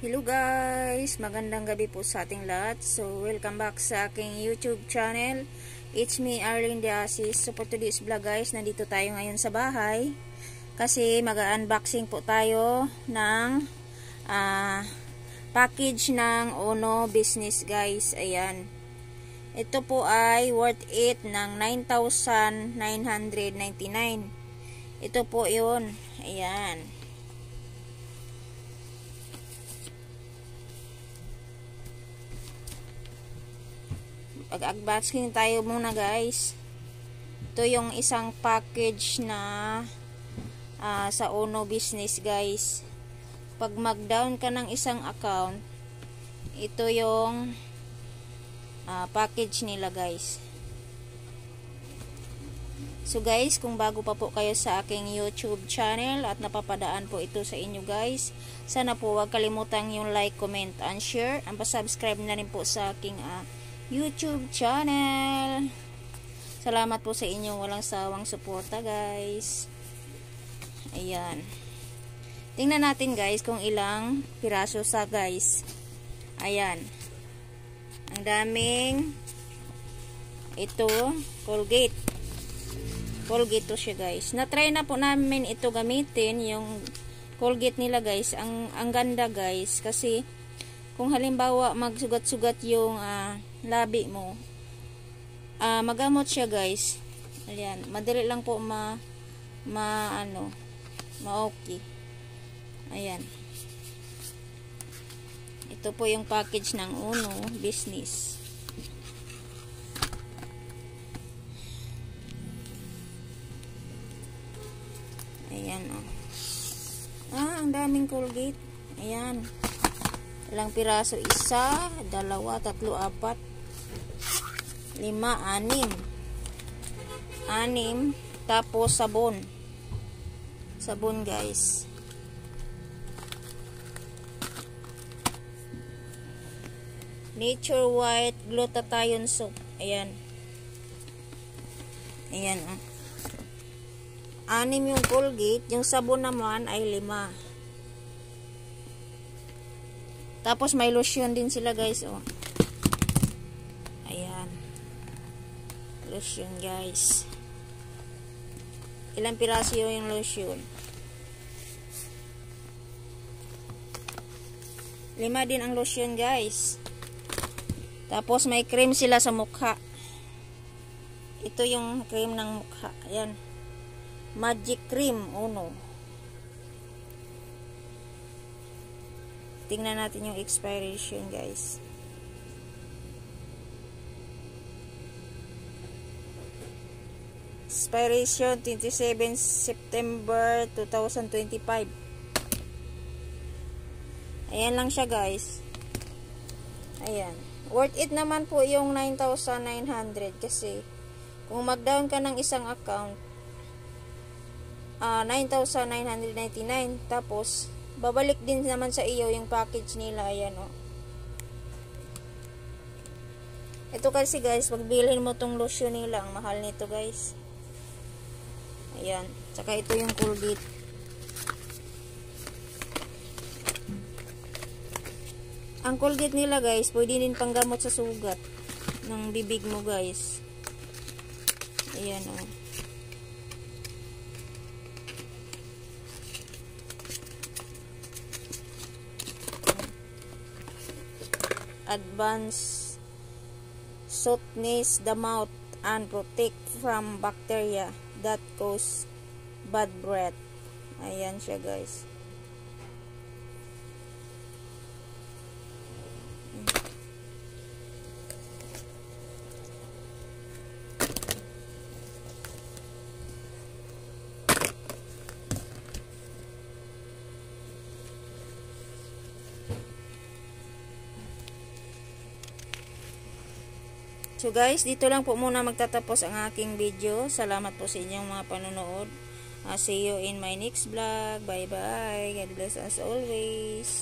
Hello guys! Magandang gabi po sa ating lahat. So, welcome back sa aking YouTube channel. It's me, Arlene De Asis. So, for today's vlog guys, nandito tayo ngayon sa bahay. Kasi mag-unboxing po tayo ng package ng Ono business guys. Ayan. Ito po ay worth it ng 9,999. Ito po yun. Ayan. Pag-unboxing tayo muna guys. Ito yung isang package na sa Ono business guys. Pag mag-down ka ng isang account, ito yung package nila guys. So guys, kung bago pa po kayo sa aking YouTube channel at napapadaan po ito sa inyo guys, sana po huwag kalimutang yung like, comment, and share. And pa-subscribe na rin po sa aking YouTube channel. Salamat po sa inyong walang sawang suporta guys. Ayan. Tingnan natin guys kung ilang piraso sa guys. Ayan. Ang daming ito, Colgate. Colgate to siya guys. Na-try na po namin ito gamitin, yung Colgate nila guys. Ang ganda guys kasi kung halimbawa magsugat-sugat yung labi mo, magamot siya guys. Ayan, madali lang po ma-okay. Ayan. Ito po yung package ng Ono business. Ayan ang daming Colgate. Ayan. Ilang piraso? 1, 2, 3, 4, 5, 6. 6. Tapos sabon. Sabon guys. Nature White Glutathione Soap. Ayan. Ayan 6 yung Colgate. Yung sabon naman ay 5. Tapos may lotion din sila guys. Ayan. Lotion guys. Ilang piraso yung lotion? 5 din ang lotion guys. Tapos may cream sila sa mukha. Ito yung cream ng mukha. Ayan. Magic cream Ono. Tingnan natin yung expiration guys. Expiration 27 September 2025. Ayan lang siya guys. Ayan. Worth it naman po yung 9,900 kasi kung mag-down ka ng isang account, 9,999, tapos babalik din naman sa iyo yung package nila. Ayan Ito kasi guys, pag bilhin mo tong lotion nila, ang mahal nito guys. Ayan. Tsaka ito yung Colgate. Ang Colgate nila guys, pwede din panggamot sa sugat ng bibig mo guys. Ayan Advance soothes the mouth and protect from bacteria that cause bad breath. Ayan siya guys. So guys, dito lang po muna magtatapos ang aking video. Salamat po sa inyong mga panonood. See you in my next vlog. Bye bye. God bless us always.